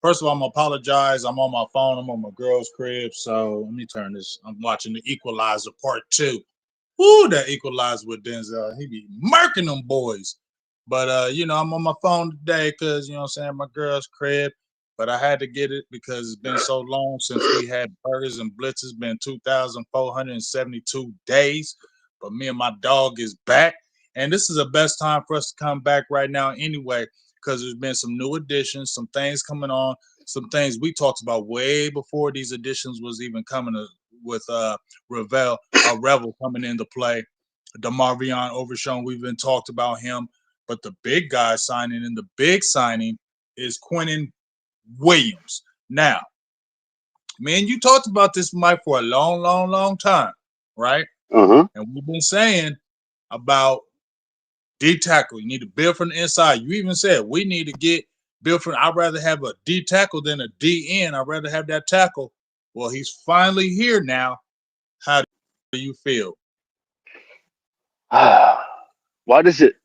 First of all, I'm gonna apologize. I'm on my phone. I'm on my girl's crib. So let me turn this. I'm watching the Equalizer Part 2. Woo, that Equalizer with Denzel. He be murking them boys. But I'm on my phone today because you know what I'm saying, my girl's crib. But I had to get it because it's been so long since we had burgers and blitzes. Been 2,472 days. But me and my dog is back. And this is the best time for us to come back right now anyway, because there's been some new additions, some things coming on, some things we talked about way before these additions was even coming with Revel coming into play. DeMarvion Overshown, we've been talked about him. But the big guy signing and the big signing is Quentin Williams. Now, man, you talked about this, Mike, for a long, long, long time, right? Uh-huh. And we've been saying about D tackle. You need to build from the inside. You even said we need to get built from. I'd rather have a D tackle than a D end. I'd rather have that tackle. Well, he's finally here now. How do you feel? Why does it,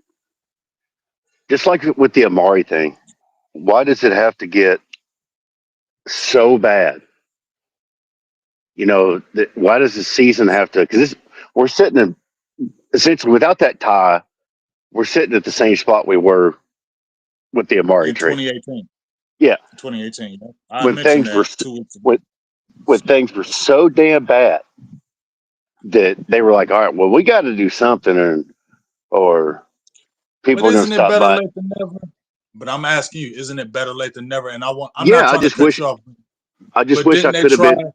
just like with the Amari thing, why does it have to get so bad? Why does the season have to? Because we're sitting in essentially without that tie, we're sitting at the same spot we were with the Amari In trade. 2018. Yeah, 2018. I when mentioned things were that 2 weeks ago. when things were so damn bad that they were like, all right, well, we got to do something, or But people are going to isn't it stop better by. late than never? But I'm asking you, isn't it better late than never? And I'm not Yeah, trying to cut you off. I just But wish I didn't they could have try? been.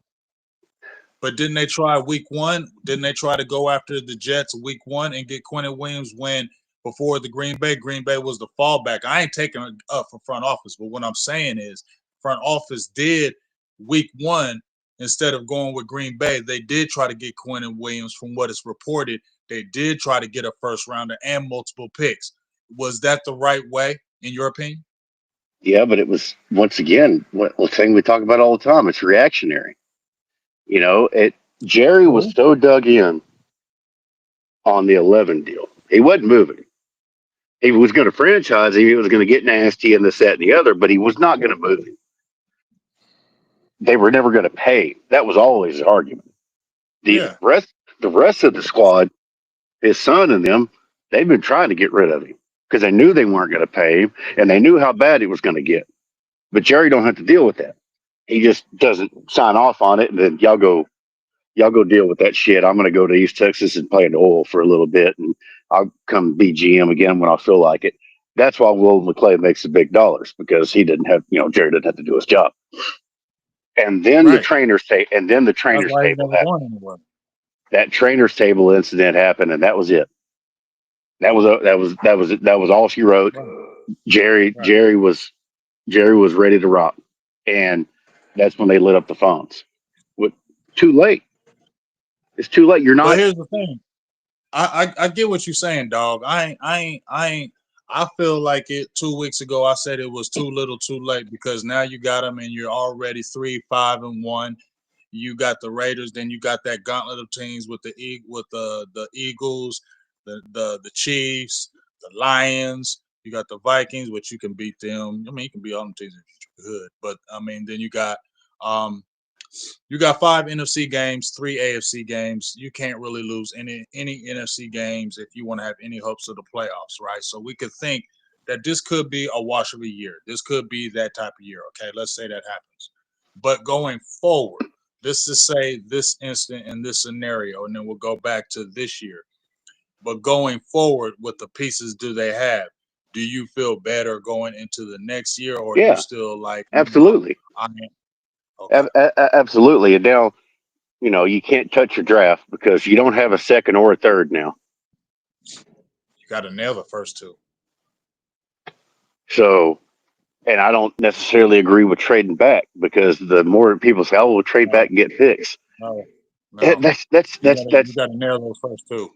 But didn't they try week one? Didn't they try to go after the Jets week one and get Quentin Williams when before the Green Bay? Green Bay was the fallback. I ain't taking it up for front office, but what I'm saying is front office did week one instead of going with Green Bay. They did try to get Quentin Williams from what is reported. They did try to get a first rounder and multiple picks. Was that the right way, in your opinion? Yeah, but it was once again what thing we talk about all the time. It's reactionary. It Jerry was True. so dug in on the 11 deal. He wasn't moving. He was going to franchise him. He was going to get nasty and this, that, and the other, but he was not going to move him. They were never going to pay. That was always the argument. The Yeah. rest, the rest of the squad, his son and them, they've been trying to get rid of him because they knew they weren't going to pay him and they knew how bad it was going to get. But Jerry don't have to deal with that. He just doesn't sign off on it, and then y'all go deal with that shit. I'm going to go to East Texas and play in the oil for a little bit, and I'll come be GM again when I feel like it. That's why Will McClay makes the big dollars because he didn't have, Jerry didn't have to do his job. And then the Right. trainers say, and then the That's trainers why he's table never happened. going anywhere. That trainers table incident happened, and that was it. That was all she wrote. Right. Jerry Right. Jerry was Jerry was ready to rock, and that's when they lit up the phones. What? Too late. It's too late. You're But not. here's the thing. I get what you're saying, dog. I feel like it 2 weeks ago. I said it was too little, too late because now you got them and you're already 3-5-1. You got the Raiders, then you got that gauntlet of teams with the Eagles, the Chiefs, the Lions. You got the Vikings, which you can beat them. I mean, you can beat all them teams if you're good, but I mean, then um, you got 5 NFC games, 3 AFC games. You can't really lose any NFC games if you want to have any hopes of the playoffs, right? So we could think that this could be a wash of a year. This could be that type of year. Okay, let's say that happens. But going forward, this is say this instant in this scenario, and then we'll go back to this year. But going forward, what the pieces do they have? Do you feel better going into the next year, or are you Yeah, still like, no, absolutely, I mean, okay, absolutely. And now you can't touch your draft because you don't have a second or a third now. you got to nail the first two. So, and I don't necessarily agree with trading back because the more people say, "Oh, we'll trade back No, and get fixed," no, no. that's that's You that's gotta you that's gotta nail those first two.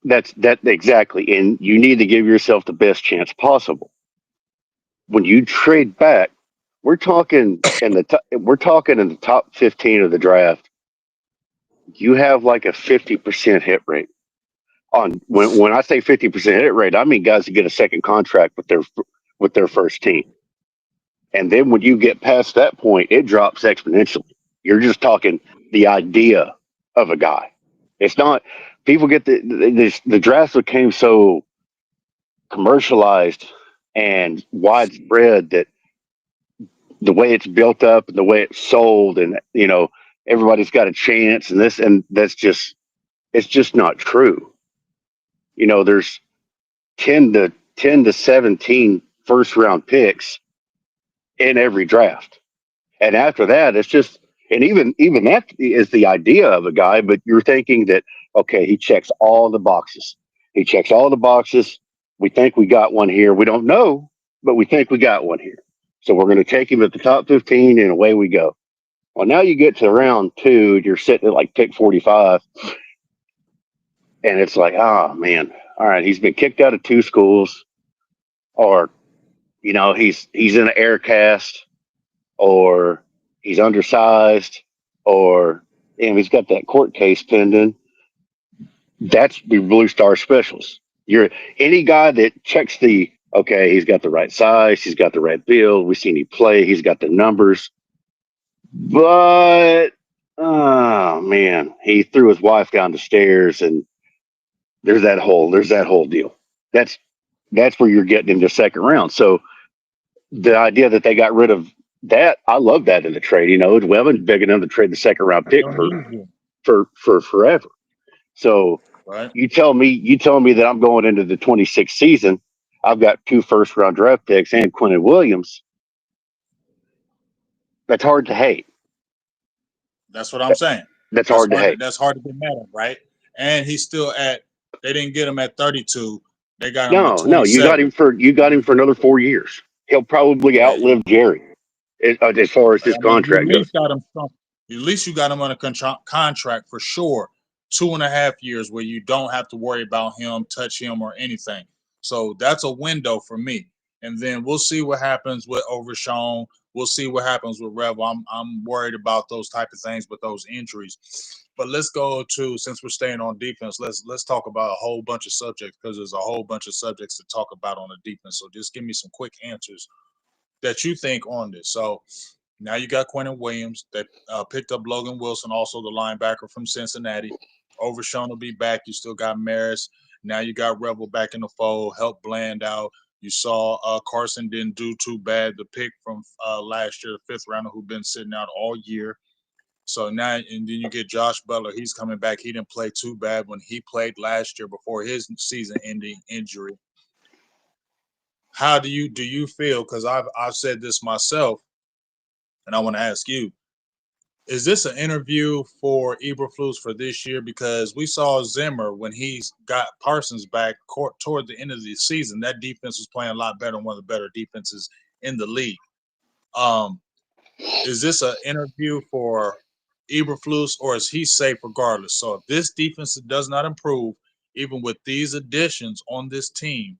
that exactly. And you need to give yourself the best chance possible. When you trade back, we're talking in the top 15 of the draft. You have like a 50% hit rate on when I say 50% hit rate, I mean guys that get a second contract with their first team. And then when you get past that point, it drops exponentially. You're just talking the idea of a guy. It's not people get the draft became so commercialized and widespread that the way it's built up and the way it's sold and everybody's got a chance and this and that's just it's just not true. There's 10 to 17 first round picks in every draft. And after that, it's just, and even that is the idea of a guy, but you're thinking that, okay, he checks all the boxes. He checks all the boxes. We think we got one here. We don't know, but we think we got one here. So we're going to take him at the top 15 and away we go. Well, now you get to round two, you're sitting at like pick 45, and it's like, oh man, all right, he's been kicked out of two schools, or he's in an air cast, or he's undersized, or he's got that court case pending. That's the Blue Star specials. You're any guy that checks the okay, he's got the right size, he's got the right build, we've seen him play, he's got the numbers, but oh man, he threw his wife down the stairs, and there's that whole deal. That's that's where you're getting into second round. So the idea that they got rid of that, I love that in the trade. We haven't big enough to trade the second round pick Don't use you, for forever. So right? you tell me that I'm going into the 26th season. I've got two first round draft picks and Quentin Williams. That's hard to hate. That's what I'm saying. That's hard to hate. That's hard to get mad at, right? And he's still at. They didn't get him at 32. They got him at No, $27. you got him for another 4 years. He'll probably Yeah, outlive Jerry as far as his I mean, you at contract goes. least got him. At least you got him on a contract for sure. 2.5 years where you don't have to worry about him, touch him, or anything. So that's a window for me. And then we'll see what happens with Overshawn. We'll see what happens with Revel. I'm worried about those type of things with those injuries. But let's go to since we're staying on defense, let's talk about a whole bunch of subjects because there's a whole bunch of subjects to talk about on the defense. So just give me some quick answers that you think on this. So now you got Quentin Williams that picked up Logan Wilson, also the linebacker from Cincinnati. Overshawn will be back. You still got Maris. Now you got Revel back in the fold, help Bland out. You saw Carson didn't do too bad. The pick from last year, the fifth rounder who been sitting out all year. So now, and then you get Josh Butler. He's coming back. He didn't play too bad when he played last year before his season-ending injury. How do you feel? Because I've said this myself, and I want to ask you: is this an interview for Eberflus for this year? Because we saw Zimmer when he's got Parsons back toward the end of the season. That defense was playing a lot better, one of the better defenses in the league. Um, is this an interview for Eberflus, or is he safe regardless? So if this defense does not improve, even with these additions on this team,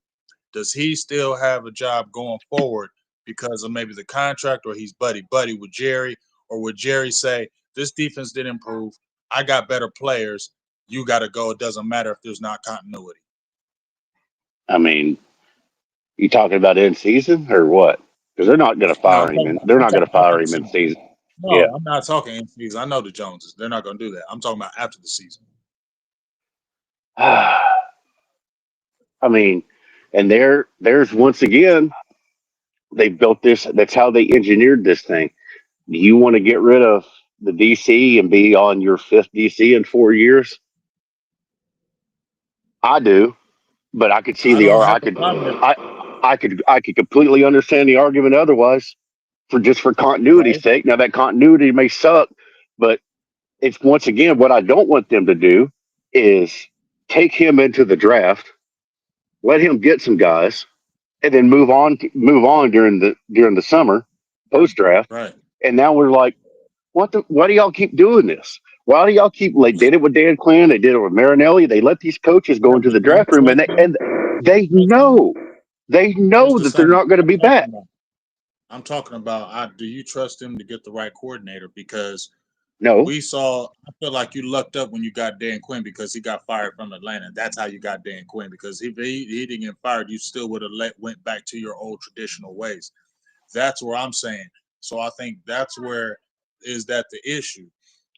does he still have a job going forward because of maybe the contract, or he's buddy buddy with Jerry, or would Jerry say this defense did improve? I got better players. You got to go. It doesn't matter if there's not continuity. I mean, you talking about in season or what? Because they're not going to No, fire him. They're I'm not going talking to after fire the him in season. season. Yeah. No, I'm not talking in season. I know the Joneses. They're not going to do that. I'm talking about after the season. I mean, and there's once again they built this. That's how they engineered this thing. Do you want to get rid of the DC and be on your fifth DC in 4 years? I do, but I could see I the don't ar- have a problem with I could completely understand the argument otherwise for continuity's right. sake. Now that continuity may suck, but it's once again what I don't want them to do is take him into the draft, let him get some guys, and then move on during the summer Right. post draft. Right. And now we're like, why do y'all keep doing this? Why do y'all keep like did it with Dan Quinn? They did it with Marinelli. They let these coaches go Yeah, into but the do you draft room, and trust they him? and they Trust him? know they It's know the that they're same. not going to I'm be talking back. about. I'm talking about. Do you trust him to get the right coordinator? Because No, we saw. I feel like you lucked up when you got Dan Quinn because he got fired from Atlanta. That's how you got Dan Quinn because if he didn't get fired, you still would have went back to your old traditional ways. That's where I'm saying. So I think that's where is that the issue,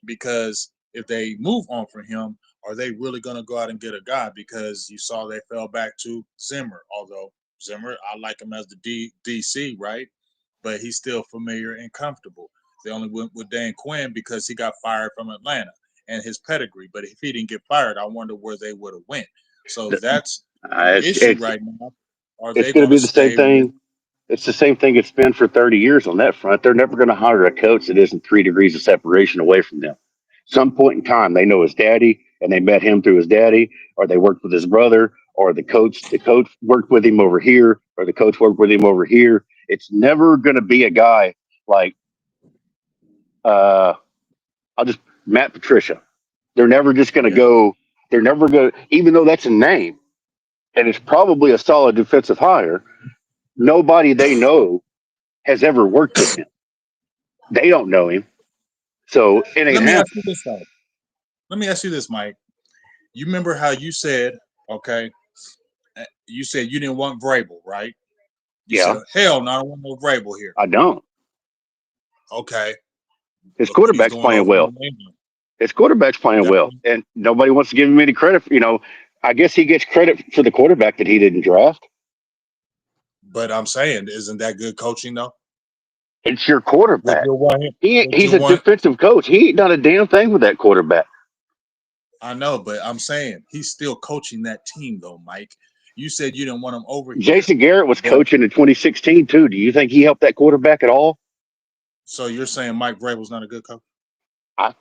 because if they move on from him, are they really going to go out and get a guy? Because you saw they fell back to Zimmer, although Zimmer, I like him as the DC, right? But he's still familiar and comfortable. They only went with Dan Quinn because he got fired from Atlanta and his pedigree. But if he didn't get fired, I wonder where they would have went. So that's the It's issue it's right now. Are it's they going to going to be the same stay with? thing. It's the same thing it's been for 30 years on that front. They're never going to hire a coach that isn't 3 degrees of separation away from them. Some point in time, they know his daddy and they met him through his daddy, or they worked with his brother, or the coach worked with him over here, or the coach worked with him over here. It's never going to be a guy like, uh, I'll just, Matt Patricia. They're never just going to Yeah. go, they're never going to, even though that's a name and it's probably a solid defensive hire, nobody they know has ever worked with him. They don't know him. So it ain't Let me ask happening. you this though. Let me ask you this, Mike. You remember how you said, okay, you said you didn't want Vrabel, right? You said, Yeah, hell no, I don't want no Vrabel here. I don't. Okay, His look what he's quarterback's doing playing over in well. New England. His quarterback's playing That's well, what, and nobody wants to give him any credit. I guess he gets credit for the quarterback that he didn't draft. but I'm saying, isn't that good coaching though? It's your Would quarterback. you want him? Would He's you a want? defensive coach. He ain't done a damn thing with that quarterback. I know, but I'm saying he's still coaching that team though, Mike. You said you didn't want him over here, Jason Garrett was but coaching in 2016 too. Do you think he helped that quarterback at all? so you're saying Mike Vrabel's not a good coach?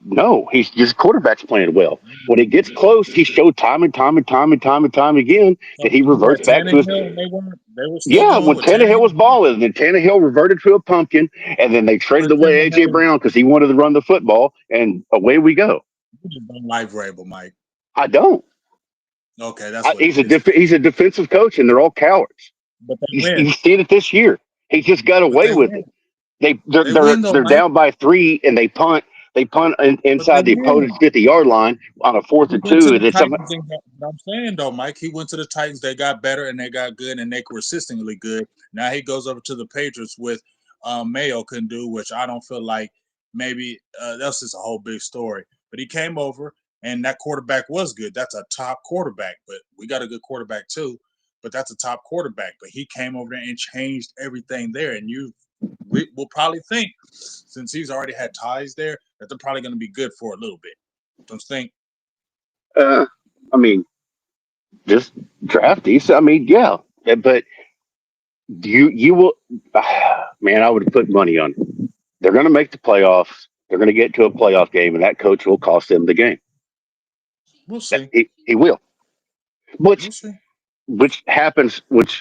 No, he's just quarterback's playing well. When it gets close, he showed time and time and time and time and time again So that he when he reverts had back to his. Tannehill and they weren't, they were still Yeah, doing when what Tannehill was Tannehill did. balling, then Tannehill reverted to a pumpkin, and then they traded But away AJ Tannehill, Brown because he wanted to run the football, and away we go. you just don't like Vrabel, Mike. I don't. Okay, that's what it He's a is. he's a defensive coach, and they're all cowards. But they You win. see it this year. He just got But away they with win. it. They're They they're win though, they're Mike. down by three, and they punt. They punt But they inside the opponent's win. 50-yard line on a fourth He and went to two, the and it's Titans and got, but I'm saying though, Mike, he went to the Titans. They got better and they got good and they were consistently good. Now he goes over to the Patriots with Mayo couldn't do, which I don't feel like maybe that's just a whole big story. But he came over and that quarterback was good. That's a top quarterback, but we got a good quarterback too. But that's a top quarterback. But he came over there and changed everything there. And you will probably think, since he's already had ties there, that they're probably going to be good for a little bit. Don't you think? uh, I mean, just draft these. I mean, yeah, but you will, man. I would put money on it. They're going to make the playoffs. They're going to get to a playoff game, and that coach will cost them the game. We'll see. He will, which We'll see. which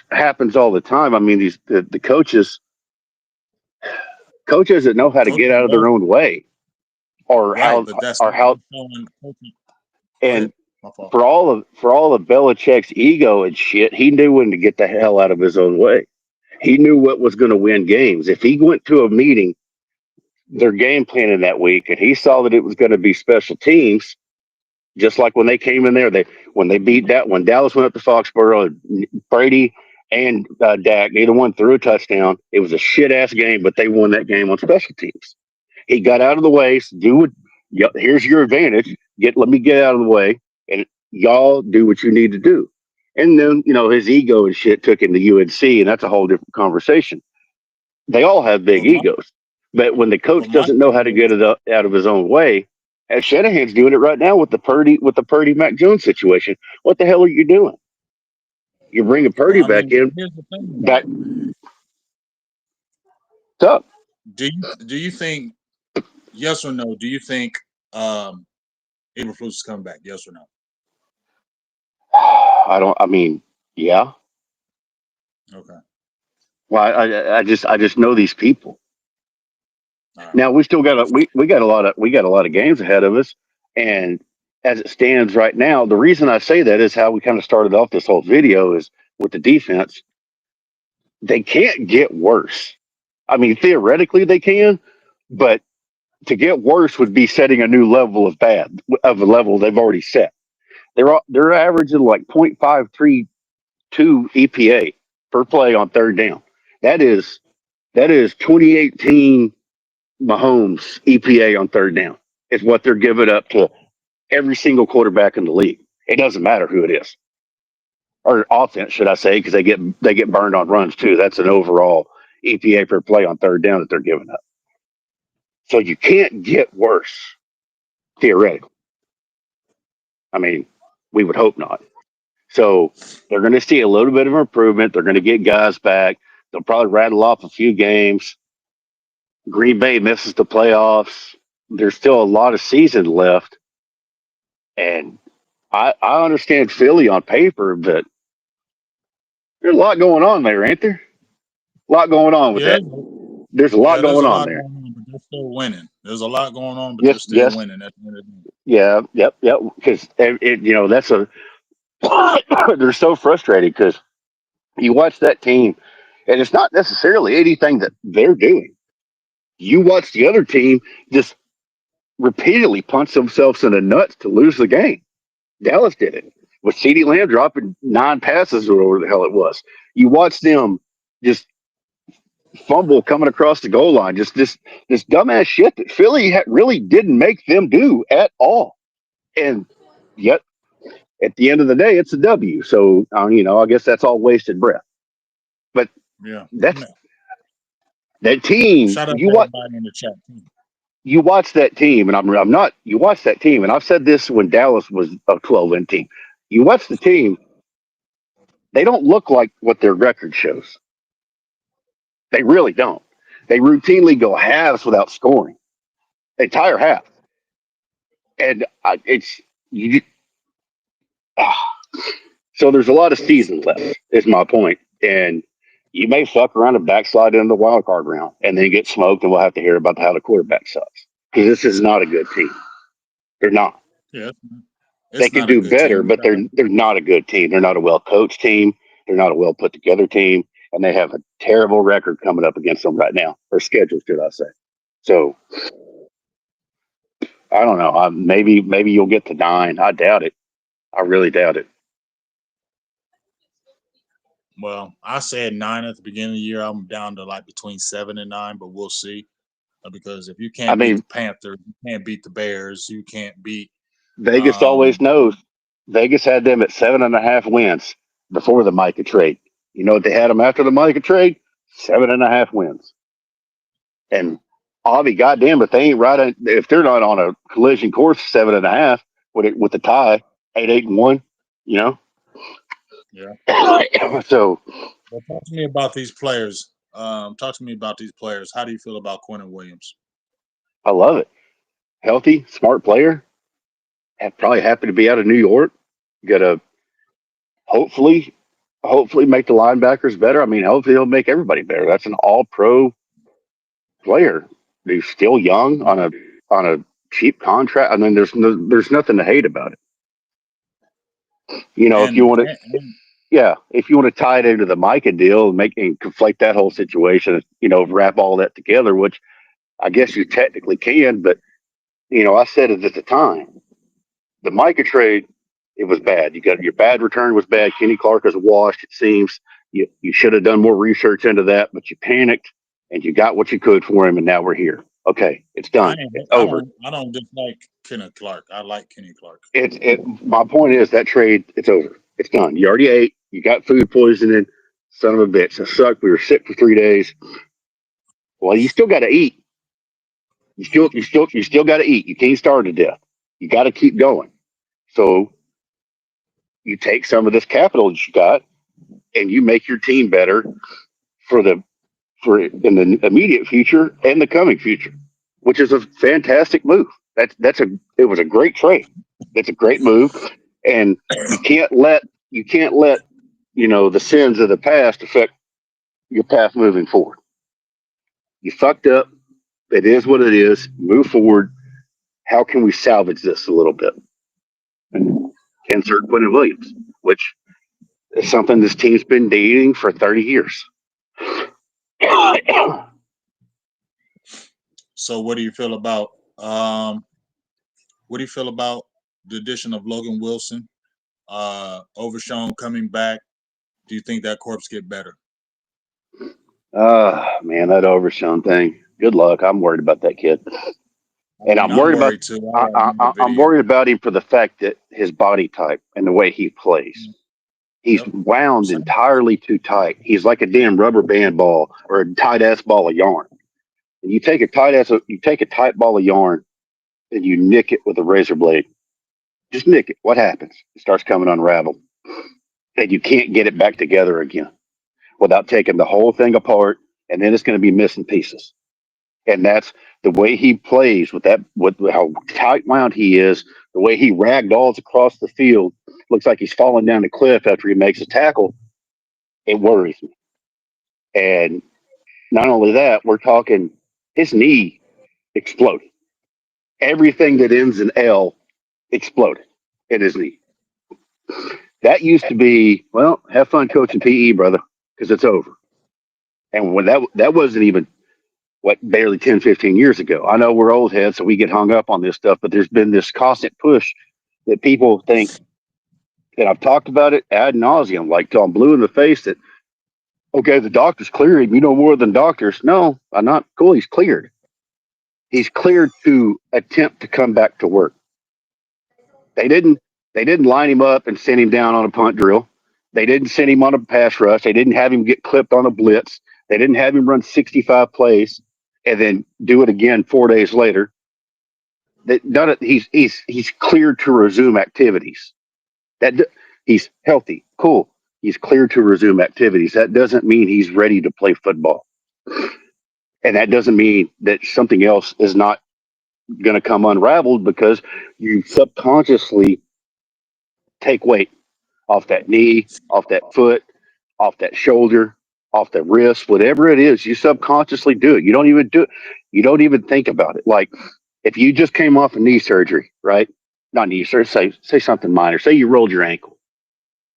happens all the time. I mean, the coaches that know how to get Coaching out of their does, own way, or right, how but that's or not how them showing coaching. Go ahead. and My fault. for all of Belichick's ego and shit, he knew when to get the hell out of his own way. He knew what was going to win games. If he went to a meeting, their game planning that week, and he saw that it was going to be special teams, just like when they came in there, when they beat that when Dallas went up to Foxborough, Brady and Dak, neither one threw a touchdown. It was a shit ass game, but they won that game on special teams. He got out of the way. Do what. Yep, here's your advantage. Let me get out of the way, and y'all do what you need to do. And then his ego and shit took him to UNC, and that's a whole different conversation. They all have big But my egos, but when the but coach my doesn't know how to thing get is, it out of his own way, and Shanahan's doing it right now with the Purdy Mac Jones situation. What the hell are you doing? You're bringing well, Purdy I back mean, in. here's the thing That though. tough. Do you think, yes or no? Do you think um Eberflus is coming back? Yes or no? I don't. I mean, yeah. Okay. Well, I just know these people. All right. Now we still got we got a lot of games ahead of us, and as it stands right now, the reason I say that is how we kind of started off this whole video is with the defense. They can't get worse. I mean, theoretically they can, but to get worse would be setting a new level of bad of a level they've already set. They're averaging like 0.532 EPA per play on third down. That is That is 2018 Mahomes EPA on third down. Is what they're giving up to every single quarterback in the league. It doesn't matter who it is, or offense, should I say, because they get burned on runs too. That's an overall EPA per play on third down that they're giving up. So you can't get worse theoretically. I mean, we would hope not. So they're going to see a little bit of improvement. They're going to get guys back. They'll probably rattle off a few games. Green Bay misses the playoffs. There's still a lot of season left. And I understand Philly on paper, but there's a lot going on there, ain't there? A lot going on with Yeah, that. There's a lot yeah. There's going a on lot there. going on, but they're still winning. There's a lot going on, but they're Yes, still yes, winning. At the end of the day. yeah, yep. Because that's a they're so frustrated because you watch that team, and it's not necessarily anything that they're doing. You watch the other team just repeatedly punch themselves in the nuts to lose the game. Dallas did it with CeeDee Lamb dropping 9 passes or whatever the hell it was. You watch them just fumble coming across the goal line, just this dumbass shit that Philly really didn't make them do at all. And yet, at the end of the day, it's a W. So I guess that's all wasted breath. But Yeah. that's that team. Shout out to everybody in the chat too. You watch that team, and I'm not. You watch that team, and I've said this when Dallas was a 12-win team. You watch the team; they don't look like what their record shows. They really don't. They routinely go halves without scoring. They tire half, and it's you. So there's a lot of season left. Is my point, and you may fuck around and backslide into the wild card round, and then get smoked, and we'll have to hear about how the quarterback sucks because this is not a good team. They're not. Yeah, They it's can not a do good better, team. but they're not a good team. They're not a well coached team. They're not a well put together team, and they have a terrible record coming up against them right now, or schedule, should I say? So I don't know. Maybe you'll get to 9. I doubt it. I really doubt it. Well, I said 9 at the beginning of the year. I'm down to like between 7 and 9, but we'll see. Because if you I can't beat mean, the Panthers, you can't beat the Bears, you can't beat. Vegas always Um, knows. Vegas had them at 7.5 wins before the Micah trade. You know what they had them after the Micah trade? 7.5 wins. And I'll be goddamn if they ain't right. If they're not on a collision course, 7.5 with the tie, 8-8-1. You know. yeah. So Well, talk to me about these players. Talk to me about these players. How do you feel about Quentin Williams? I love it. Healthy, smart player. Probably happy to be out of New York. Got to hopefully, hopefully make the linebackers better. I mean, hopefully he'll make everybody better. That's an all-pro player. He's still young on a cheap contract. I mean, there's nothing to hate about it. If you And, want to, and, and yeah, if you want to tie it into the Micah deal and conflate that whole situation, wrap all that together, which I guess you technically can, but I said it at the time. The Micah trade, it was bad. You got your bad return was bad. Kenny Clark is washed. It seems you should have done more research into that, but you panicked and you got what you could for him, and now we're here. Okay, it's I done. don't, It's I over. don't, I don't dislike Kenneth Clark. I like Kenny Clark. My point is that trade, it's over. It's done. You already ate. You got food poisoning. Son of a bitch. It sucked. We were sick for 3 days. Well, you still got to eat. You still got to eat. You can't starve to death. You got to keep going. So you take some of this capital that you got and you make your team better for in the immediate future and the coming future, which is a fantastic move. It was a great trade. It's a great move, and you can't let the sins of the past affect your path moving forward. You fucked up. It is what it is. Move forward. How can we salvage this a little bit? And insert Quentin Williams, which is something this team's been dating for 30 years. So, what do you feel about the addition of Logan Wilson, Overshown coming back? Do you think that corpse get better? Man, that Overshown thing. Good luck. I'm worried about that kid, I and mean, I'm I'm worried about. worried too. I got another I'm video. worried about him for the fact that his body type and the way he plays. He's Yep. wound Same. entirely too tight. He's like a damn rubber band ball or a tight ass ball of yarn. And you take a tight ball of yarn and you nick it with a razor blade. Just nick it. What happens? It starts coming unraveled, and you can't get it back together again without taking the whole thing apart, and then it's going to be missing pieces. And that's the way he plays with that, with how tight wound he is, the way he ragdolls across the field, looks like he's falling down the cliff after he makes a tackle. It worries me. And not only that, we're talking his knee exploded. Everything that ends in L exploded in his knee. That used to be, well, have fun coaching PE, brother, because it's over. And when that wasn't even what barely 10, 15 years ago. I know we're old heads, so we get hung up on this stuff, but there's been this constant push that people think that I've talked about it ad nauseum, like till I'm blue in the face that, okay, the doctor's cleared him. You know more than doctors. No, I'm not cool. He's cleared. He's cleared to attempt to come back to work. They didn't they didn't line him up and send him down on a punt drill. They didn't send him on a pass rush. They didn't have him get clipped on a blitz. They didn't have him run 65 plays and then do it again 4 days later. That none of, he's cleared to resume activities. That he's healthy, cool. He's cleared to resume activities. That doesn't mean he's ready to play football, and that doesn't mean that something else is not going to come unraveled because you subconsciously take weight off that knee, off that foot, off that shoulder, off the wrist, whatever it is. You subconsciously do it. You don't even do it. You don't even think about it. Like if you just came off a knee surgery, right? Not knee surgery. Say something minor. Say you rolled your ankle.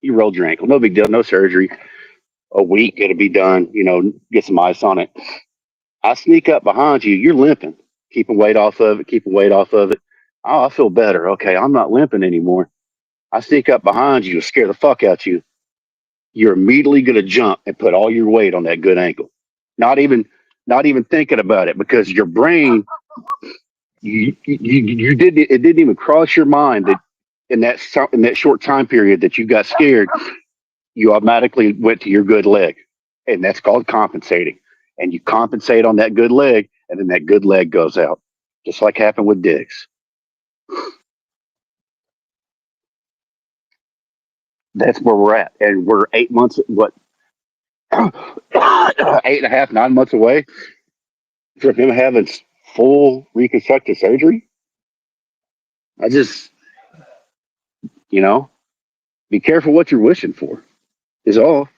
You rolled your ankle. No big deal. No surgery. A week it'll be done. You know, get some ice on it. I sneak up behind you. You're limping. Keeping weight off of it. Keeping weight off of it. Oh, I feel better. Okay, I'm not limping anymore. I sneak up behind you to scare the fuck out you. You're immediately going to jump and put all your weight on that good ankle. Not even, not even thinking about it because your brain, you didn't, it didn't even cross your mind that in that short time period that you got scared, you automatically went to your good leg, and that's called compensating. And you compensate on that good leg, and then that good leg goes out, just like happened with Diggs. That's where we're at, and we're 8 months, what, 8.5, 9 months away from him having full reconstructive surgery. I just, you know, be careful what you're wishing for. Is all.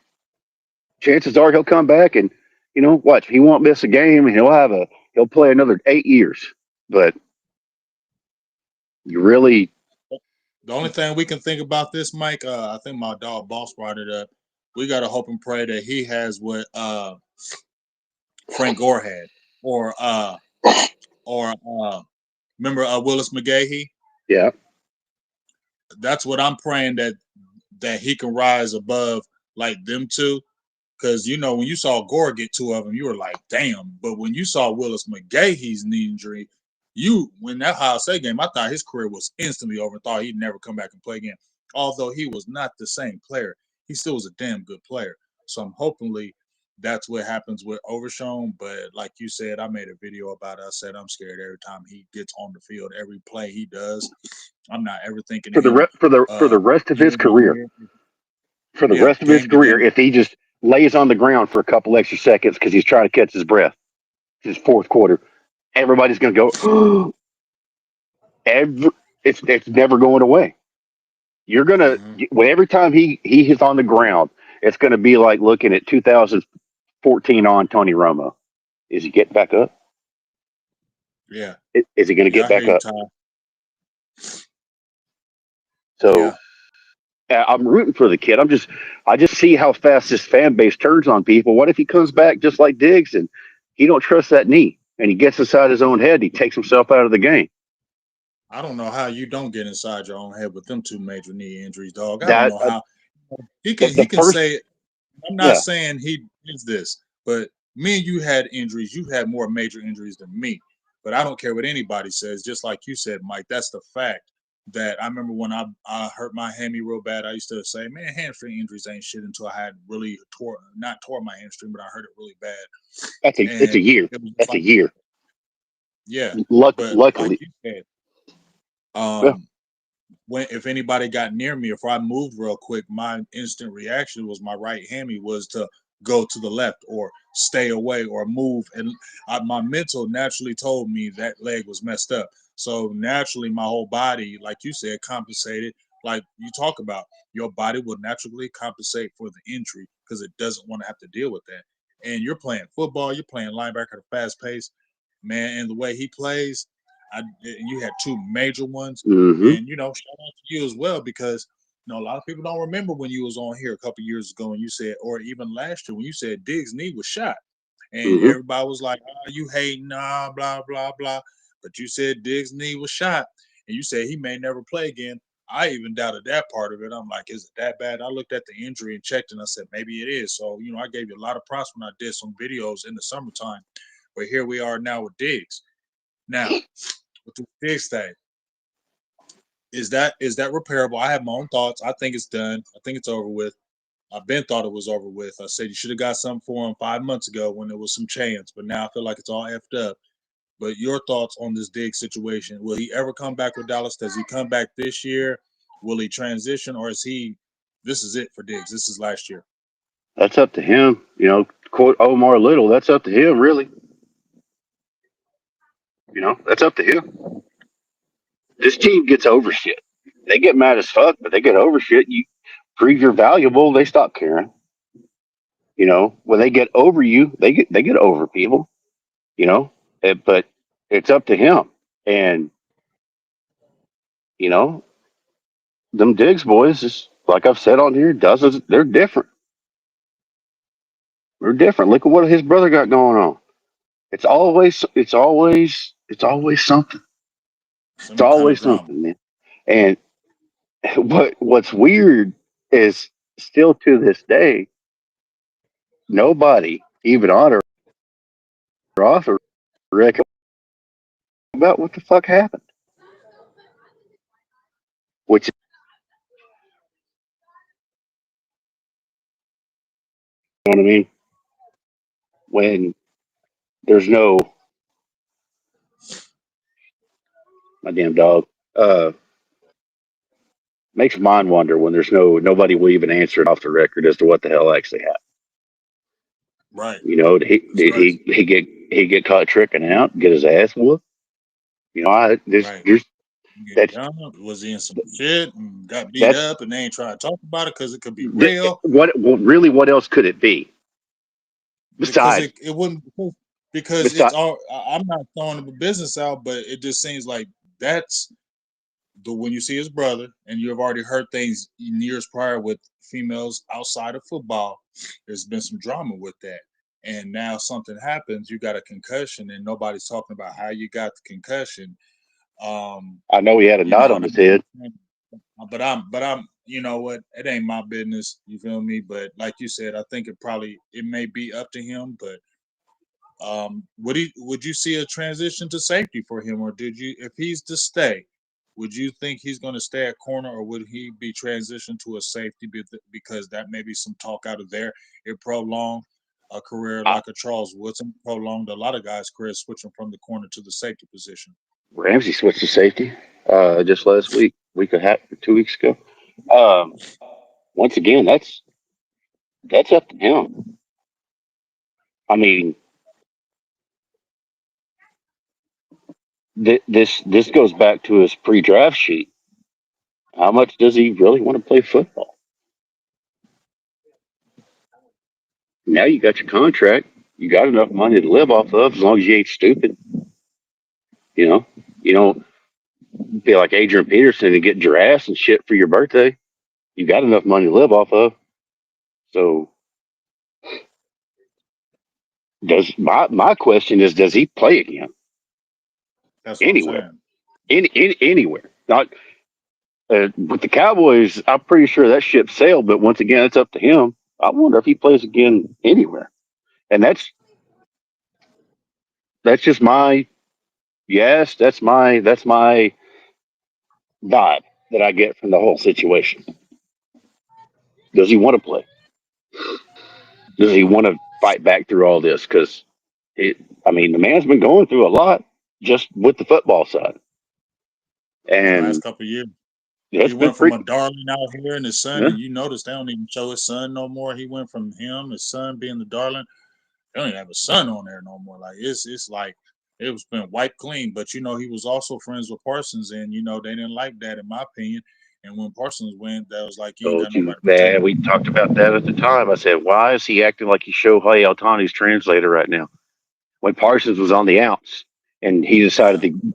Chances are he'll come back and, watch. He won't miss a game, and he'll play another 8 years. But you really, The only thing we can think about this, Mike, I think my dog Boss brought it up. We gotta hope and pray that he has what Frank Gore had, or remember Willis McGahee. yeah, That's what I'm praying that he can rise above like them two. Because when you saw Gore get two of them, you were like, "Damn!" But when you saw Willis McGahee's knee injury, when that Ohio State game, I thought his career was instantly over. Thought he'd never come back and play again. Although he was not the same player, he still was a damn good player. So I'm hopefully that's what happens with Overshown. But like you said, I made a video about it. I said I'm scared every time he gets on the field, every play he does. I'm not ever thinking of him for the rest of his getting on career, there. for the Yeah, rest of his game to career, game. if he just lays on the ground for a couple extra seconds because he's trying to catch his breath, his fourth quarter, everybody's going to go. every, it's never going away. You're gonna Mm-hmm. every time he is on the ground, it's gonna be like looking at 2014 on Tony Romo. Is he getting back up? Yeah, Is he gonna yeah, get I hear back you, up? Ty. So Yeah, I'm rooting for the kid. I just see how fast this fan base turns on people. What if he comes back just like Diggs and he don't trust that knee and he gets inside his own head? And he takes himself out of the game. I don't know how you don't get inside your own head with them two major knee injuries, dog. I don't That know how he the can first say. I'm not yeah saying he is this, but Me and you had injuries. You had more major injuries than me. But I don't care what anybody says. Just like you said, Mike, that's the fact. That I remember when I hurt my hammy real bad. I used to say, man, hamstring injuries ain't shit until I had really not tore my hamstring, but I hurt it really bad. It's a And year. it was just That's a like, year. yeah. But like Luckily, you said, yeah. um, when if anybody got near me, if I moved real quick, my instant reaction was my right hammy was to go to the left or stay away or move, and my mental naturally told me that leg was messed up. So naturally, my whole body, like you said, compensated. Like you talk about, your body will naturally compensate for the injury because it doesn't want to have to deal with that. And you're playing football, you're playing linebacker at a fast pace, man, and the way he plays, and you had two major ones, Mm-hmm. and shout out to you as well because a lot of people don't remember when you was on here a couple years ago and you said, or even last year when you said Diggs' knee was shot, and Mm-hmm. everybody was like, "Oh, you hate nah, blah blah blah," but you said Diggs' knee was shot, and you said he may never play again. I even doubted that part of it. I'm like, is it that bad? I looked at the injury and checked, and I said maybe it is. So I gave you a lot of props when I did some videos in the summertime, but here we are now with Diggs. Now with the Diggs thing, is that repairable? I have my own thoughts. I think it's done. I think it's over with. I've been thought it was over with. I said you should have got something for him 5 months ago when there was some chance, but now I feel like it's all effed up. But your thoughts on this Diggs situation? Will he ever come back with Dallas? Does he come back this year? Will he transition, or is he? This is it for Diggs. This is last year. That's up to him. Quote Omar Little. That's up to him, really. That's up to him. This team gets over shit. They get mad as fuck, but they get over shit. You prove you're valuable, they stop caring. When they get over you, they get over people. But it's up to him. And you know, them Diggs boys, is like I've said on here, dozens. They're different. They're different. Look at what his brother got going on. It's always something. It's Some kind of always drama. something, man. And what's weird is still to this day, nobody, even on or off the record, about what the fuck happened. Which is, you know what I mean? When there's no, my damn dog, uh, makes mine wonder when there's nobody will even answer it off the record as to what the hell actually happened. Right. Did he It's did crazy. he get caught tricking out, get his ass whooped? I Right. there's Get that's jumped. Was he in some shit and got beat that's up, and they ain't trying to talk about it because it could be real. what else could it be Because besides it wouldn't, because it's besides all, I'm not throwing the business out, but it just seems like that's the when you see his brother and you have already heard things in years prior with females outside of football, there's been some drama with that. And now something happens, you got a concussion and nobody's talking about how you got the concussion. Um, I know he had a knot on and his head. but I'm you know what, it ain't my business, you feel me? But like you said, I think it may be up to him, but would you see a transition to safety for him, or did you, if he's to stay, would you think he's going to stay at corner, or would he be transitioned to a safety because that may be some talk out of there? It prolonged a career I, like a Charles Woodson prolonged a lot of guys' careers switching from the corner to the safety position. Ramsey switched to safety just last week and a half, 2 weeks ago. Um, Once again, that's up to him. I mean, this goes back to his pre-draft sheet. How much does he really want to play football? Now you got your contract. You got enough money to live off of as long as you ain't stupid. You know, you don't be like Adrian Peterson and get your ass and shit for your birthday. You got enough money to live off of. So does my question is, does he play again That's what I'm anywhere? saying. Anywhere? Not with the Cowboys. I'm pretty sure that ship sailed. But once again, it's up to him. I wonder if he plays again anywhere. And that's That's just my yes. That's my vibe that I get from the whole situation. Does he want to play? Does he want to fight back through all this? Because it, I mean, the man's been going through a lot just with the football side, The last and couple of years. He it's been went from a pretty. darling out here and his son, Yeah. and you notice they don't even show his son no more. He went from him, his son being the darling. They don't even have a son on there no more. Like it's like it was been wiped clean. But he was also friends with Parsons, and they didn't like that in my opinion. And when Parsons went, that was like you ain't got Told you, nobody to protect man. We you. talked about that at the time. I said, why is he acting like he's Shohei Altani's translator right now? When Parsons was on the outs and Yeah,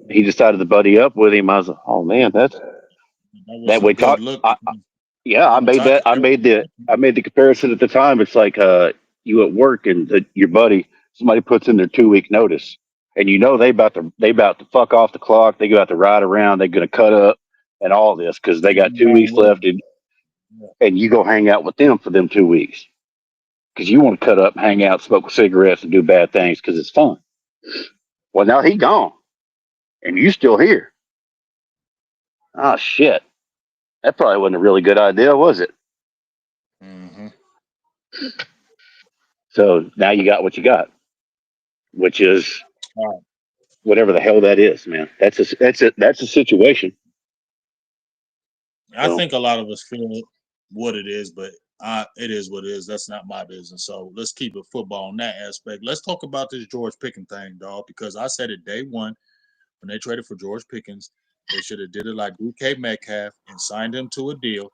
he decided to buddy up with him, I was like, oh man, that's that that wasn't a we good talked. look because Yeah, I every made time that. every I made the comparison at the time. It's like you at work and your buddy, somebody puts in their 2 week notice, and they about to fuck off the clock. They about to ride around. They're gonna cut up and all this because they you got went two along weeks with left, him. Yeah. and you go hang out with them for them 2 weeks because you want to cut up, hang out, smoke cigarettes, and do bad things because it's fun. Well, now he gone, and you still here. Oh shit, that probably wasn't a really good idea, was it? Mm-hmm. So now you got what you got, which is All right. whatever the hell that is, man. That's a situation. I So think a lot of us feel what it is, but it is what it is. That's not my business. So let's keep it football in that aspect. Let's talk about this George Pickens thing, dog, because I said it day one when they traded for George Pickens. They should have did it like DK Metcalf and signed him to a deal.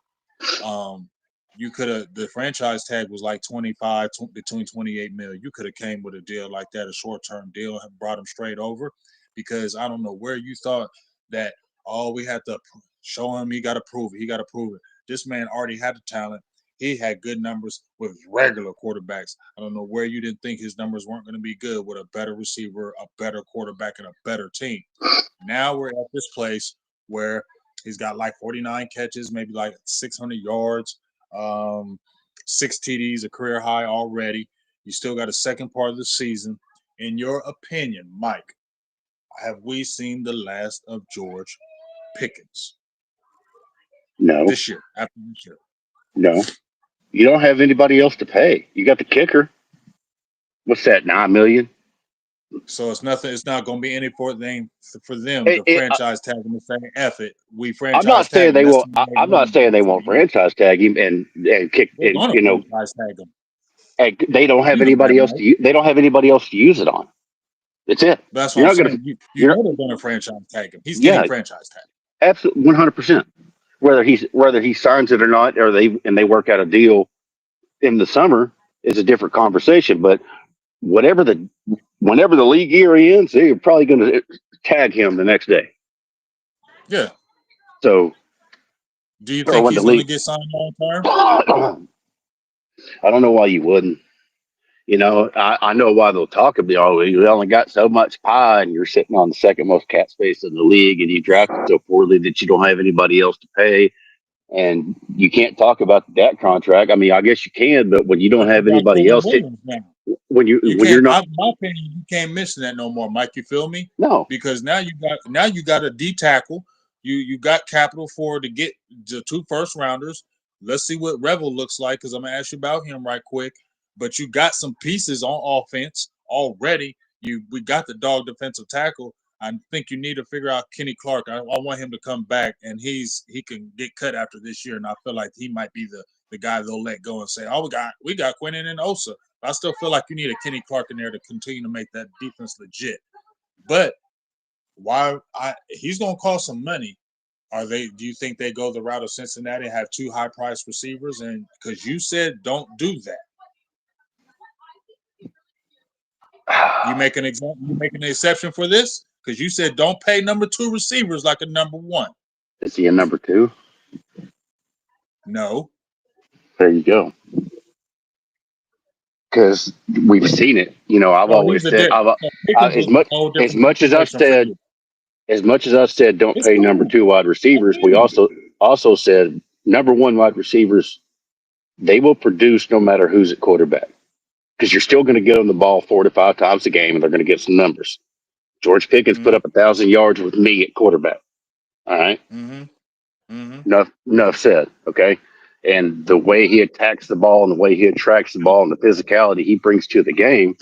Um, you could have the franchise tag was like 25 between 28 mil. You could have came with a deal like that, a short term deal, and brought him straight over because I don't know where you thought that we had to show him he got to prove it. He got to prove it. This man already had the talent. He had good numbers with regular quarterbacks. I don't know where you didn't think his numbers weren't going to be good with a better receiver, a better quarterback, and a better team. Now we're at this place where he's got like 49 catches, maybe like 600 yards, um, 6 TDs, a career high already. You still got a second part of the season. In your opinion, Mike, have we seen the last of George Pickens no, this year, after this year? no, you don't have anybody else to pay. You got the kicker. What's that? 9 million. So it's nothing. It's not going to be any thing for them It, to it, franchise tag him and say, "F it, we I'm franchise not tag saying him." they That's won't. $28 I'm not million saying they for the won't year. franchise tag him and kick. They're going to franchise tag him. And they don't have You know that, anybody else Mike. they don't have anybody else to use it on. That's it. That's what You're I'm not gonna. saying. You You're know they're going to franchise tag him. He's getting yeah, franchise tag. absolutely 100%. Whether he signs it or not, or they work out a deal in the summer is a different conversation. But whatever the whenever the league year ends, they're probably going to tag him the next day. Yeah. So Do you or think when the he's going to league, get signed long term? I don't know why you wouldn't. I know why they'll talk about, oh, you only got so much pie and you're sitting on the second most cap space in the league and you drafted so poorly that you don't have anybody else to pay. And you can't talk about that contract. I mean, I guess you can, but when you don't But you have got anybody Quinn else to, Williams now. You when you're can't. not, My opinion, you can't mention that no more, Mike. You feel me? no, Because now you got a D tackle. You got capital for to get the 2 first rounders. Let's see what Revel looks like because I'm gonna ask you about him right quick. But you got some pieces on offense already. We got the dog defensive tackle. I think you need to figure out Kenny Clark. I want him to come back, and he can get cut after this year. And I feel like he might be the guy they'll let go and say, "Oh, we got Quinnen and Osa." I still feel like you need a Kenny Clark in there to continue to make that defense legit. But he's gonna cost some money. Do you think they go the route of Cincinnati and have 2 high priced receivers? And because you said don't do that, you make an exception for this? Because you said don't pay number 2 receivers like a number 1. is he a number two? No. There you go. Because we've seen it. I've So always he's a said, different. So Pickens as is a much whole as different much situation for you. as I've said, don't It's pay number cool. two wide I receivers. get We it. also said number one wide receivers, they will produce no matter who's at quarterback because you're still going to get them the ball 4 to 5 times a game, and they're going to get some numbers. George Pickens put Mm-hmm. up 1,000 yards with me at quarterback. All right. Mm-hmm. Mm-hmm. Enough said. Okay. And the way he attacks the ball and the way he attracts the ball and the physicality he brings to the game,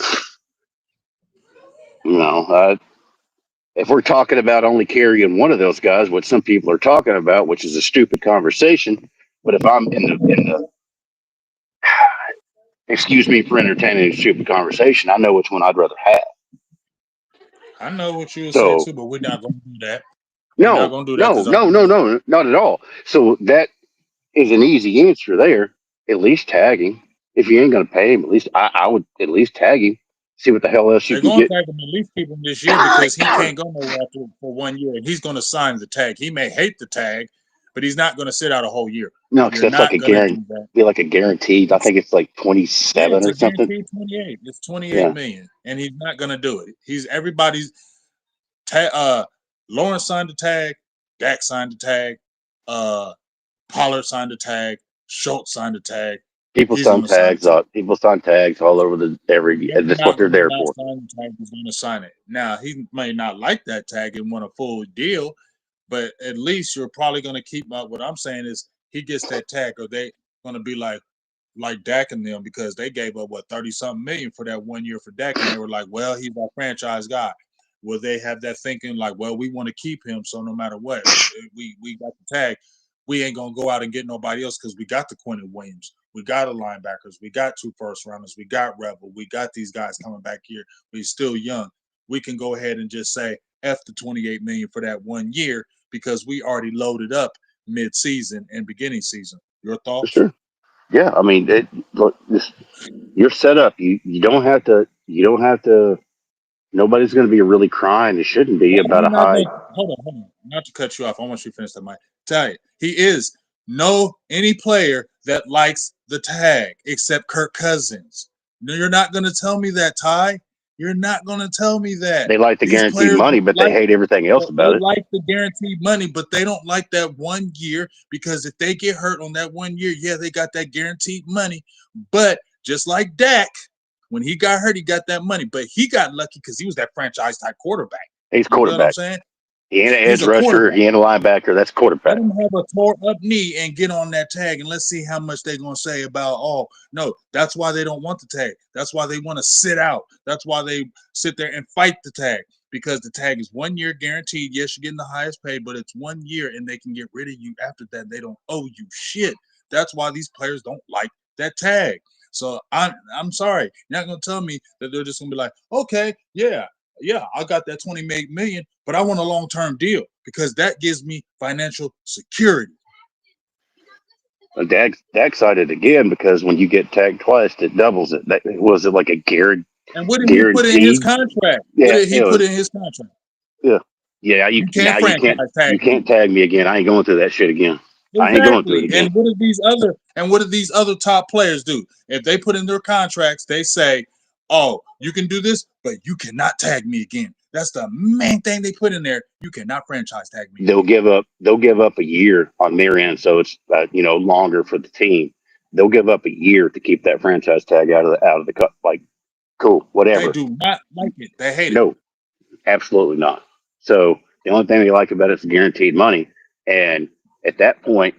you know, if we're talking about only carrying one of those guys, what some people are talking about, which is a stupid conversation, but if I'm in the excuse me for entertaining a stupid conversation, I know which one I'd rather have. I know what you would say So too, but we're not going to do that. We're not no, going to do that no, because I'm no, no, no, not at all. So that is an easy answer there. At least tag him. If you ain't gonna pay him, at least I would at least tag him. See what the hell else you they're can going get. to tag him at least keep him this year because he can't go nowhere for 1 year. And he's going to sign the tag. He may hate the tag, but he's not going to sit out a whole year. No, because You're that's like not a going to guarantee. do that. Be like a guaranteed. I think it's like Yeah, 27 it's or a something. guaranteed 28. It's 28 Yeah, million, and he's not going to do it. He's everybody's. Lawrence signed the tag. Dak signed the tag. Uh, Pollard signed the tag. Schultz signed the tag. He's going to sign the tag. people sign tags all over the every. They're And that's what not they're going to there not for. sign the tag. He's going to sign it. Now he may not like that tag and want a full deal, but at least you're probably going to keep up. What I'm saying is he gets that tag, or they going to be like Dak and them because they gave up what 30 something million for that 1 year for Dak, and they were like, well, he's our franchise guy. Will they have that thinking like, well, we want to keep him, so no matter what, we got the tag. We ain't gonna go out and get nobody else because we got the Quentin Williams, we got the linebackers, we got 2 first rounders, we got Rebel, we got these guys coming back here. We're still young. We can go ahead and just say F the 28 million for that 1 year because we already loaded up mid-season and beginning season. Your For thoughts? sure. Yeah, I mean, look, you're set up. You don't have to. You don't have to. Nobody's going to be really crying. It shouldn't be Well, about he's a not high. going. Hold on. Not to cut you off. I want you to finish that, Mike. Tell you, he is no any player that likes the tag except Kirk Cousins. No, you're not going to tell me that, Ty. You're not going to tell me that They like the these guaranteed players money, don't but they like. hate everything else They about it. like the guaranteed money, but they don't like that 1 year because if they get hurt on that 1 year, yeah, they got that guaranteed money. But just like Dak, when he got hurt, he got that money, but he got lucky because he was that franchise type quarterback. He's You feel what I'm quarterback. saying? He ain't an He's edge a rusher. quarterback. He ain't a linebacker. That's Let quarterback. him have a tore up knee and get on that tag, and let's see how much they're gonna say about. Oh no, that's why they don't want the tag. That's why they want to sit out. That's why they sit there and fight the tag because the tag is 1 year guaranteed. Yes, you're getting the highest pay, but it's 1 year, and they can get rid of you after that. They don't owe you shit. That's why these players don't like that tag. So I'm sorry, you're not gonna tell me that they're just gonna be like, okay, yeah, I got that 28 million, but I want a long term deal because that gives me financial security. And Dak cited again because when you get tagged twice, it doubles it. That was it like a And what did he put in his guaranteed? contract? What Yeah, did he it put was. in his contract? Yeah, yeah. You can't franchise tag You me. can't tag me again. I ain't going through that shit again. I ain't going through it Exactly. again. And what did these other top players do? If they put in their contracts, they say, "Oh, you can do this, but you cannot tag me again." That's the main thing they put in there. You cannot franchise tag me They'll again. give up. They'll give up a year on their end, so it's longer for the team. They'll give up a year to keep that franchise tag out of the cup. Like, cool, They whatever. do not like it. They hate it. No, absolutely not. So the only thing they like about it is guaranteed money. And at that point,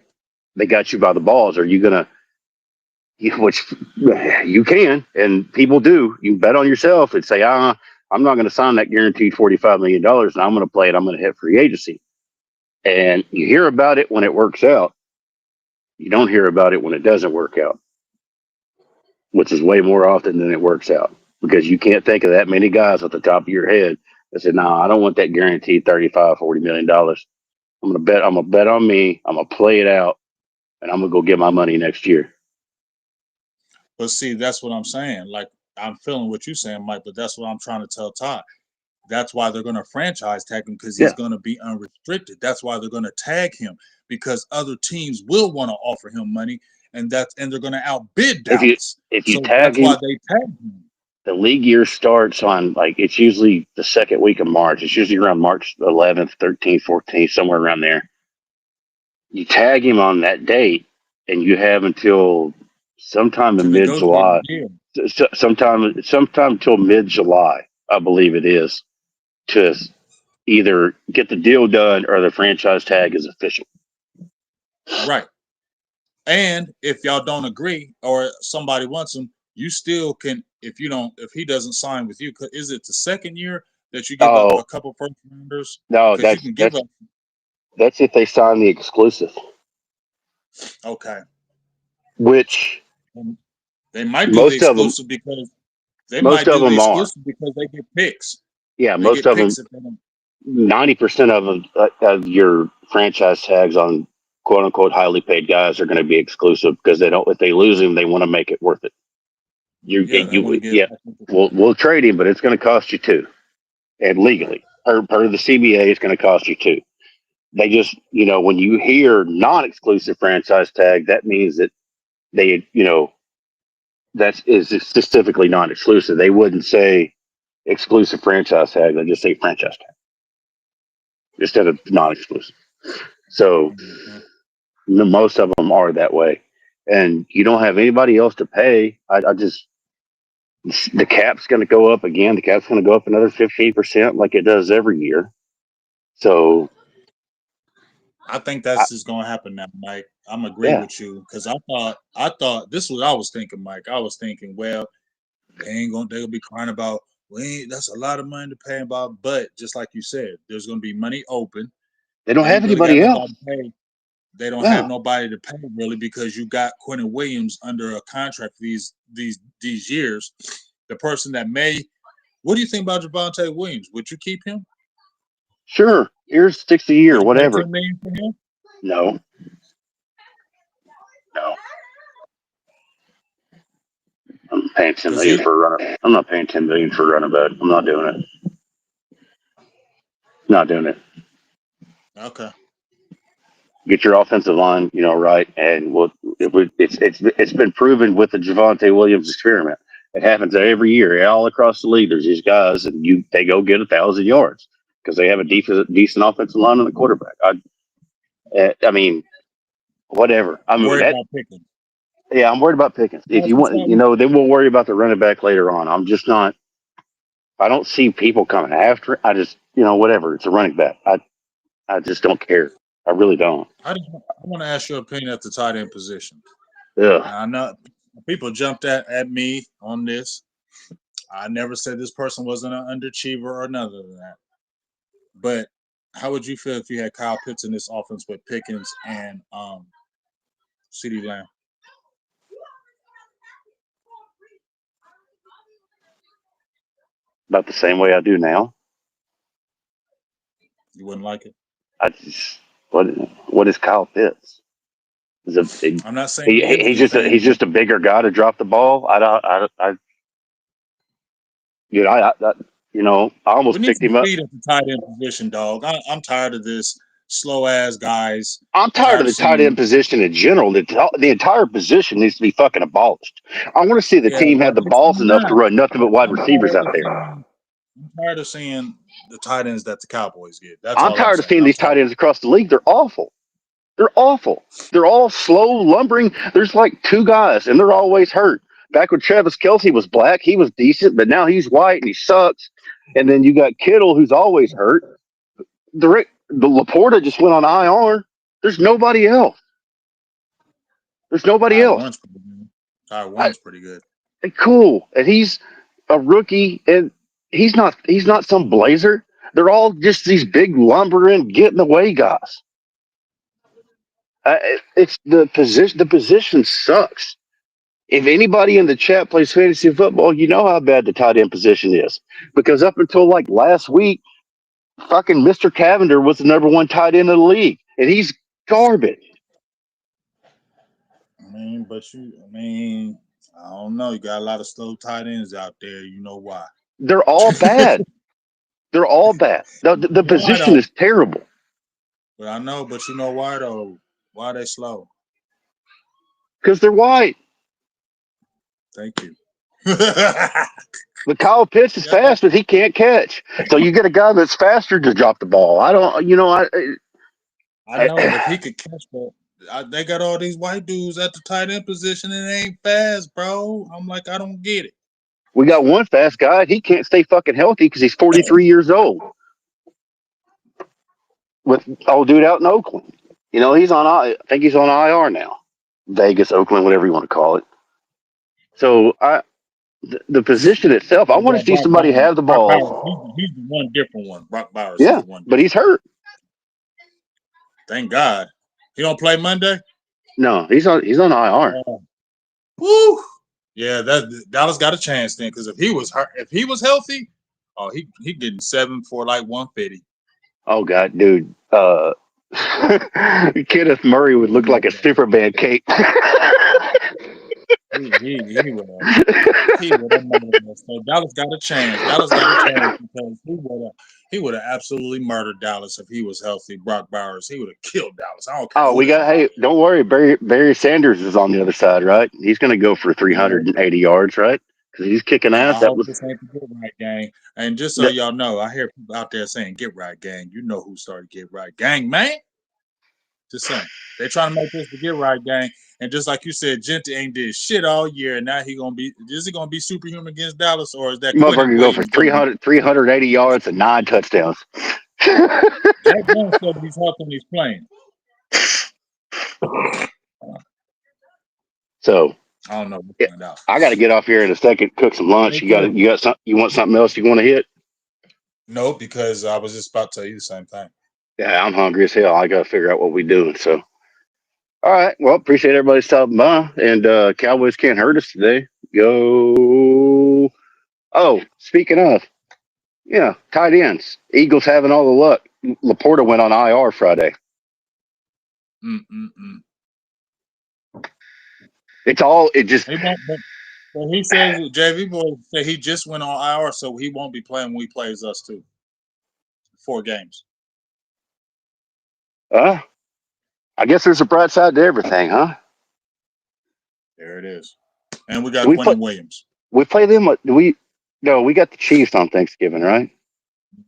they got you by the balls. Are you gonna, which you can, and people do. You bet on yourself and say, I'm not going to sign that guaranteed $45 million, and I'm going to play it. I'm going to hit free agency. And you hear about it when it works out. You don't hear about it when it doesn't work out, which is way more often than it works out because you can't think of that many guys at the top of your head that said, "No, I don't want that guaranteed 35, $40 million. I'm gonna bet on me. I'm gonna play it out, and I'm gonna go get my money next year." But see, that's what I'm saying. Like I'm feeling what you're saying, Mike. But that's what I'm trying to tell Todd. That's why they're going to franchise tag him because he's Yeah. going to be unrestricted. That's why they're going to tag him because other teams will want to offer him money, and they're going to outbid If you Dallas. if you So tag that's why him, they tag him. the league year starts on like it's usually the second week of March. It's usually around March 11th, 13th, 14th, somewhere around there. You tag him on that date, and you have until sometime To in mid negotiate a July, deal. sometime till mid July, I believe it is, to either get the deal done or the franchise tag is official. Right. And if y'all don't agree or somebody wants him, you still can. If he doesn't sign with you, is it the second year that you give up Oh a couple first rounders? no, Because you can give up. that's if they sign the exclusive, Okay. which And they might do the most of them, exclusive because they most might of do the them are. exclusive because they get picks. Yeah, They most get of them. picks if they don't. 90% of them, of your franchise tags on quote unquote highly paid guys are going to be exclusive because they don't. If they lose him, they want to make it worth it. Yeah, they want to get. Yeah. We'll trade him, but it's going to cost you two, and legally per the CBA, it's going to cost you two. They just, when you hear non-exclusive franchise tag, that means that they, that is specifically non-exclusive. They wouldn't say exclusive franchise tag; they just say franchise tag instead of non-exclusive. So Mhm. most of them are that way, and you don't have anybody else to pay. I just the cap's going to go up again. The cap's going to go up another 15%, like it does every year. So, I think I, that's just gonna happen now, Mike. I'm agree yeah, with you because I thought this was what I was thinking, Mike. I was thinking, well, they'll be crying about that's a lot of money to pay about, but just like you said, there's gonna be money open. they don't They ain't have really got anybody else. nobody to pay. They don't have No, nobody to pay really because you got Quentin Williams under a contract for these years. The person that may what do you think about Javonte Williams? Would you keep him? sure, here's 60 a year, Would you pay whatever. 10 million for him? No, no, I'm paying 10 Because million he for a runner. I'm not paying 10 million for a running back. I'm not doing it. Not doing it. okay. Get your offensive line, right, and it's been proven with the Javonte Williams experiment. It happens every year, all across the league. There's these guys, and they go get 1,000 yards because they have a decent offensive line and a quarterback. I mean, whatever. I mean Worried that. about picking. Yeah, I'm worried about Pickens. If That's you want, something. then we'll worry about the running back later on. I'm just not. I don't see people coming after it. I just, whatever. It's a running back. I just don't care. I really don't. I want to ask your opinion at the tight end position. Ugh. Now, I know people jumped at me on this. I never said this person wasn't an underachiever or none of that. But how would you feel if you had Kyle Pitts in this offense with Pickens and CeeDee Lamb? About the same way I do now. You wouldn't like it. I just what what is Kyle Pitts? Is a big, I'm not saying he is he's anything, but just a bigger guy to drop the ball. Dude, I we almost need picked some him up. speed at the tight end position, dog. I'm tired of this slow ass guys. I'm tired Tired of of the tight end seeing position in general. The entire position needs to be fucking abolished. I want to see the yeah, team have well the it's balls enough to not. run nothing but wide I'm receivers tired out of there. seeing I'm tired of seeing the tight ends that the Cowboys get. That's I'm all I'm tired of saying. seeing I'm these tired. tight ends across the league. They're awful. They're awful. They're all slow, lumbering. There's like two guys, and they're always hurt. Back when Travis Kelsey was black, he was decent, but now he's white and he sucks. And then you got Kittle, who's always hurt. The Laporta just went on IR. There's nobody else. There's nobody Ty else. Warren's pretty good. Ty I, Warren's pretty good. cool, and he's a rookie, and he's not some blazer. They're all just these big lumbering, get in the way guys. It's the position. The position sucks. If anybody in the chat plays fantasy football, you know how bad the tight end position is. Because up until like last week, fucking Mr. Cavender was the number one tight end in the league, and he's garbage. I don't know. You got a lot of slow tight ends out there. You know why? They're all bad. They're all bad. The Why position though? is terrible But I know, but you know why though? Why they slow? because they're white. Thank you. Yeah, But Kyle Pitts is fast, but he can't catch. So you get a guy that's faster to drop the ball. I don't, I know, but he could catch that. They got all these white dudes at the tight end position and it ain't fast, bro. I'm like, I don't get it. We got one fast guy. He can't stay fucking healthy because he's 43 years old. With old dude out in Oakland. He's on. I think he's on IR now. Vegas, Oakland, whatever you want to call it. So the position itself, I We want to got see somebody have the Brock Bowers. ball. He's the one different one. Brock Bowers is Yeah, the one but different. he's hurt. Thank God. He don't play Monday? No, he's on IR. Woo! Yeah, that Dallas got a chance then, because if he was healthy, he getting 7 for like 150. Oh God, dude. Kenneth Murray would look like a Superman cape. He would have murdered us. So Dallas got a chance. Dallas got a chance because he would have absolutely murdered Dallas if he was healthy. Brock Bowers, he would have killed Dallas. I don't care Oh, who we they got. are. Hey, don't worry. Barry Sanders is on the other side, right? He's going to go for 380 yards, right? Because he's kicking And ass. I That hope was this ain't the Get Right Gang. And just so that, y'all know, I hear people out there saying Get Right Gang. You know who started Get Right Gang, man. Just saying. They trying to make this the Get Right Gang. And just like you said, Gentry ain't did shit all year. And now is he gonna be superhuman against Dallas, or is that Quentin motherfucker go for Williams gonna be? 380 yards and 9 touchdowns. Jack Jones said he's healthy and he's playing. So I don't know. We'll yeah, find out. I got to get off here in a second, cook some lunch. Me too. You got some, you want something else you want to hit? No, because I was just about to tell you the same thing. Yeah, I'm hungry as hell. I got to figure out what we doing. So, all right. Well, appreciate everybody stopping by. And Cowboys can't hurt us today. Go. Oh, speaking of, yeah, tight ends. Eagles having all the luck. Laporta went on IR Friday. Mm-mm-mm. It just, He won't. But he says JV boy say he just went on IR, so he won't be playing when he plays us too. 4 games. I guess there's a bright side to everything, huh? There it is. And we got We play, Quentin Williams. we play them. No, we got the Chiefs on Thanksgiving, right?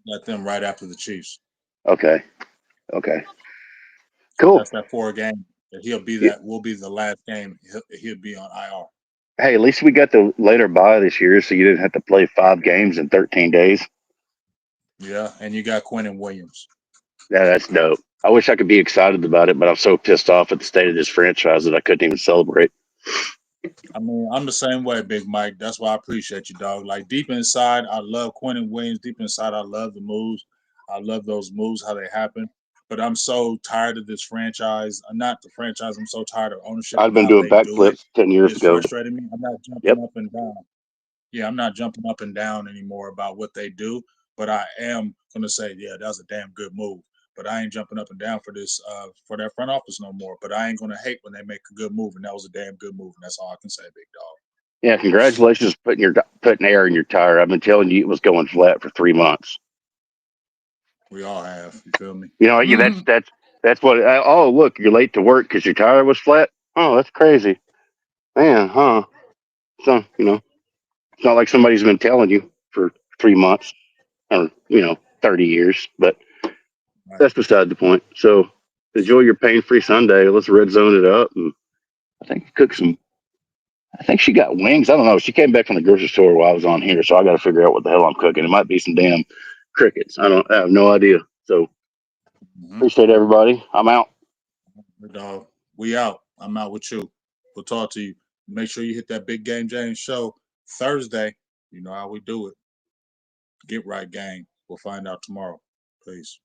Got them right after the Chiefs. Okay. Okay. So Cool. that's that 4 game. Yeah. That will be the last game. He'll be on IR. Hey, at least we got the later bye this year, so you didn't have to play 5 games in 13 days. Yeah, and you got Quentin Williams. Yeah, that's dope. I wish I could be excited about it, but I'm so pissed off at the state of this franchise that I couldn't even celebrate. I mean, I'm the same way, Big Mike. That's why I appreciate you, dog. Like deep inside, I love Quentin Williams. Deep inside, I love the moves. I love those moves, how they happen. But I'm so tired of this franchise. Not the franchise. I'm so tired of ownership I'd and been how doing they do it. backflips 10 years It's ago. frustrating me. I'm not jumping Yep. up and down. Yeah, I'm not jumping up and down anymore about what they do. But I am gonna say, yeah, that was a damn good move. But I ain't jumping up and down for this for that front office no more. But I ain't gonna hate when they make a good move, and that was a damn good move, and that's all I can say, big dog. Yeah, congratulations for putting air in your tire. I've been telling you it was going flat for 3 months. We all have. You feel me? Yeah, that's what. Oh, look, you're late to work because your tire was flat. Oh, that's crazy, man, huh? So it's not like somebody's been telling you for 3 months or 30 years, but Right. that's beside the point. So enjoy your pain-free Sunday. Let's red zone it up, and I think cook some. I think she got wings. I don't know. She came back from the grocery store while I was on here, so I got to figure out what the hell I'm cooking. It might be some damn crickets. I have no idea. So appreciate everybody. I'm out. Dog. We out. I'm out with you. We'll talk to you. Make sure you hit that Big Game James show Thursday. You know how we do it. Get right, gang. We'll find out tomorrow. Peace.